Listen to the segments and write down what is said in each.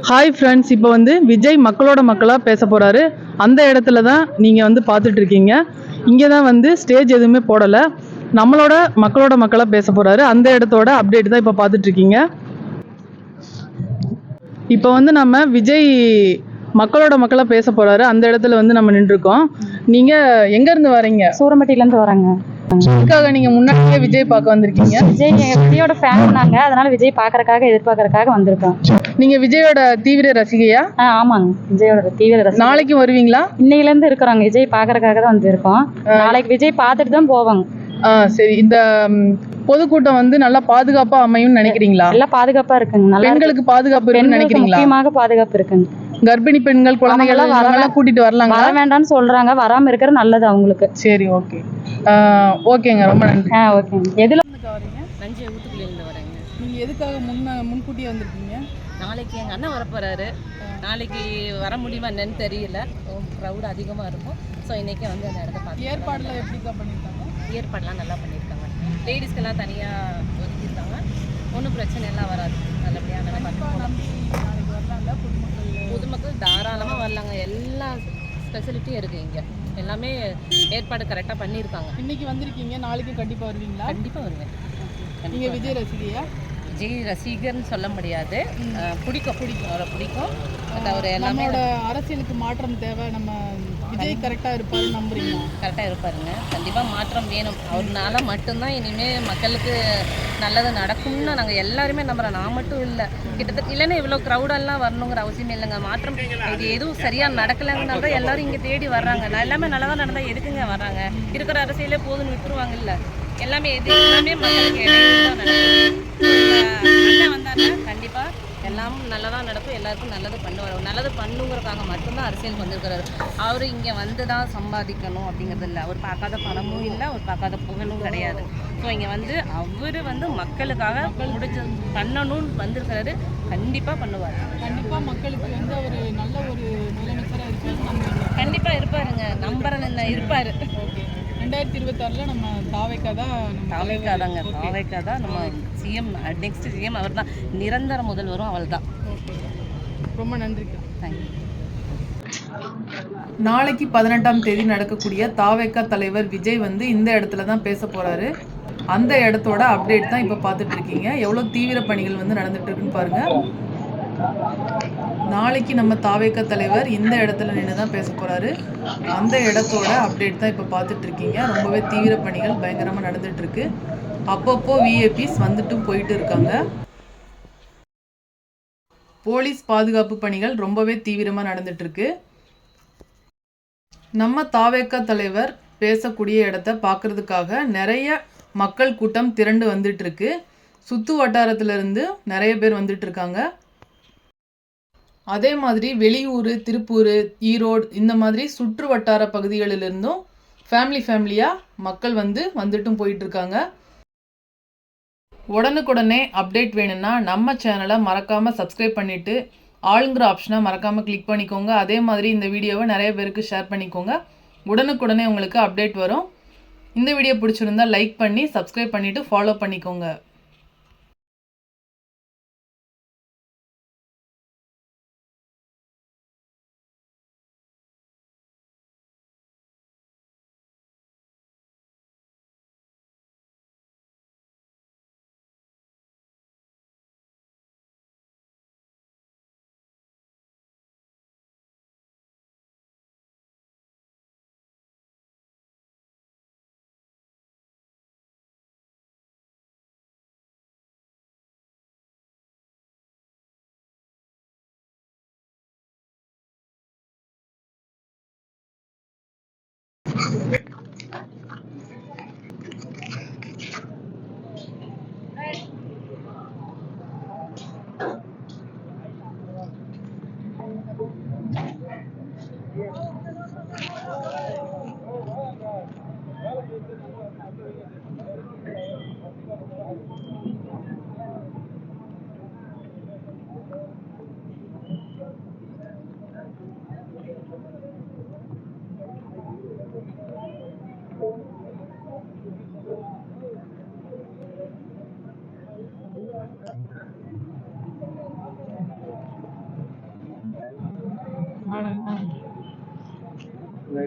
Hi friends, இப்போ வந்து விஜய் மக்களோட மக்களாக பேச போகிறாரு. அந்த இடத்துல தான் நீங்கள் வந்து பார்த்துட்டு இருக்கீங்க. இங்கே தான் வந்து ஸ்டேஜ் எதுவுமே போடலை, நம்மளோட மக்களோட மக்களாக பேச போகிறாரு. அந்த இடத்தோட அப்டேட் தான் இப்போ பார்த்துட்டு இருக்கீங்க. இப்போ வந்து நம்ம விஜய் மக்களோட மக்களாக பேச போகிறாரு. அந்த இடத்துல வந்து நம்ம நின்றுருக்கோம். நீங்கள் எங்கேருந்து வரீங்க? சூரம்பட்டியிலேருந்து வராங்க. இதுக்காக நீங்கள் முன்னாடியே விஜய் பார்க்க வந்திருக்கீங்க? விஜயோட ஃபேன் நாங்க, அதனால விஜய் பார்க்கறதுக்காக எதிர்பார்க்கறதுக்காக வந்திருக்கோம். நீங்க விஜயோட தீவிர ரசிகையா? ஆமாங்க, விஜயோட தீவிர ரசிகை. நாளைக்கு வருவீங்களா? இன்னையில இருந்து இருக்கிறாங்க. விஜய் பார்க்கறதுக்காக தான் வந்திருக்கோம். நாளைக்கு விஜய் பார்த்துட்டு தான் போவாங்க. சரி. இந்த பொதுக்கூட்டம் வந்து நல்லா பாதுகாப்பா அமையும்னு நினைக்கிறீங்களா? நல்லா பாதுகாப்பா இருக்குங்க. பெண்களுக்கு பாதுகாப்பு இருக்குன்னு நினைக்கிறீங்களா? முக்கியமாக பாதுகாப்பு இருக்குங்க. கர்ப்பிணி பெண்கள், குழந்தைகள் எல்லாம் கூட்டிட்டு வரலாங்க? வர வேண்டாம்னு சொல்றாங்க, வராம இருக்கிறது நல்லது அவங்களுக்கு. சரி, ஓகே. ஓகேங்க, ரொம்ப நன்றி. ஓகேங்க. எதுல இருந்து வரீங்க? நஞ்சை ஊத்துக்குள்ள வரேங்க. நீங்க எதுக்காக முன்கூட்டியே வந்திருக்கீங்க? நாளைக்கு எங்கள் அண்ணன் வரப்போறாரு. நாளைக்கு வர முடியுமா என்னன்னு தெரியல, க்ரௌட் அதிகமாக இருக்கும். ஸோ இன்றைக்கி வந்து அந்த இடத்த பார்த்து ஏற்பாடுலாம் எப்படிக்கா பண்ணியிருக்காங்க? ஏற்பாடெலாம் நல்லா பண்ணியிருக்காங்க. லேடிஸ்க்கெல்லாம் தனியாக ஒதுக்கியிருக்காங்க. ஒன்றும் பிரச்சனை எல்லாம் வராது. நல்லபடியாக நல்லா வரலாங்க. பொதுமக்கள் தாராளமாக வரலாங்க. எல்லா ஃபெசிலிட்டியும் இருக்குது இங்கே. எல்லாமே ஏற்பாடு கரெக்டாக பண்ணியிருக்காங்க. இன்னைக்கு வந்திருக்கீங்க, நாளைக்கு கண்டிப்பாக வருவீங்களா? கண்டிப்பாக வருவேன். நீங்கள் விஜய் ரசிகையா? விஜய் ரசிகர்னு சொல்ல முடியாது, பிடிக்கும் அவரை பிடிக்கும். அவர் எல்லாமே அரசியலுக்கு மாற்றம் தேவை. நம்ம விஜய் கரெக்டாக இருப்பாரு நம்புறீங்க? கரெக்டாக இருப்பாருங்க. கண்டிப்பாக மாற்றம் வேணும். அவர்னால மட்டும்தான் இனிமேல் மக்களுக்கு நல்லது நடக்கும்னு நாங்கள் எல்லாருமே நம்புகிறோம். நான் மட்டும் இல்லை, கிட்டத்தட்ட இல்லைன்னா இவ்வளோ க்ரௌடெல்லாம் வரணுங்கிற அவசியம் இல்லைங்க. மாற்றம் இது எதுவும் சரியாக நடக்கலைங்கனால தான் எல்லோரும் இங்கே தேடி வர்றாங்க. நான் எல்லாமே நல்லதாக நடந்தால் எதுக்குங்க வர்றாங்க? இருக்கிற அரசியலே போதுன்னு விட்டுருவாங்க. இல்லை, எல்லாமே மக்களுக்கு இடையில தான் நடக்கும். அண்ணன் வந்தாருன்னா கண்டிப்பாக எல்லாம் நல்லதாக நடக்கும். எல்லாருக்கும் நல்லது பண்ணுவார். நல்லது பண்ணுங்கிறதுக்காக மட்டும்தான் அரசியலுக்கு வந்திருக்கிறாரு. அவர் இங்கே வந்து தான் சம்பாதிக்கணும் அப்படிங்கிறது இல்லை. அவர் பார்க்காத பணமும் இல்லை, அவர் பார்க்காத புகழும் கிடையாது. ஸோ இங்கே வந்து அவர் வந்து மக்களுக்காக முடிச்சு பண்ணணும்னு வந்திருக்கிறாரு. கண்டிப்பாக பண்ணுவார். கண்டிப்பாக மக்களுக்கு வந்து ஒரு நல்ல ஒரு முதலமைச்சராக இருப்பார். கண்டிப்பாக இருப்பாருங்க, நம்புறேன் என்ன இருப்பார். 2026 நம்ம தாவேக்கா தான் நம்ம சிஎம். நெக்ஸ்ட் சிஎம் அவர் தான். நிரந்தர முதல்வரும் அவள் தான். ரொம்ப நன்றி. தேங்க்யூ. நாளைக்கு 18ஆம் தேதி நடக்கக்கூடிய தாவேக்கா தலைவர் விஜய் வந்து இந்த இடத்துல தான் பேச போறாரு. அந்த இடத்தோட அப்டேட் தான் இப்போ பார்த்துட்டு இருக்கீங்க. எவ்வளோ தீவிர பணிகள் வந்து நடந்துட்டு இருக்குன்னு பாருங்க. நாளைக்கு நம்ம தாவேக்கா தலைவர் இந்த இடத்துல நின்று தான் பேச போகிறாரு. அந்த இடத்தோட அப்டேட் தான் இப்போ பார்த்துட்டு இருக்கீங்க. ரொம்பவே தீவிர பணிகள் பயங்கரமாக நடந்துட்டு இருக்கு. அப்பப்போ விஐபிஸ் வந்துட்டும் போயிட்டு இருக்காங்க. போலீஸ் பாதுகாப்பு பணிகள் ரொம்பவே தீவிரமாக நடந்துட்டு இருக்கு. நம்ம தாவேக்கா தலைவர் பேசக்கூடிய இடத்த பார்க்கறதுக்காக நிறைய மக்கள் கூட்டம் திரண்டு வந்துட்டு இருக்கு. சுற்று வட்டாரத்திலிருந்து நிறைய பேர் வந்துட்டு இருக்காங்க. அதே மாதிரி வெளியூர், திருப்பூர், ஈரோடு இந்த மாதிரி சுற்று வட்டார பகுதிகளிலிருந்தும் ஃபேமிலியாக மக்கள் வந்துட்டும் போயிட்டுருக்காங்க. உடனுக்குடனே அப்டேட் வேணும்னா நம்ம சேனலை மறக்காமல் சப்ஸ்கிரைப் பண்ணிவிட்டு ஆளுங்கிற ஆப்ஷனை மறக்காமல் கிளிக் பண்ணிக்கோங்க. அதே மாதிரி இந்த வீடியோவை நிறைய பேருக்கு ஷேர் பண்ணிக்கோங்க. உடனுக்குடனே உங்களுக்கு அப்டேட் வரும். இந்த வீடியோ பிடிச்சிருந்தால் லைக் பண்ணி சப்ஸ்கிரைப் பண்ணிவிட்டு ஃபாலோ பண்ணிக்கோங்க.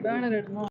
பேனர் எடுக்கணும்.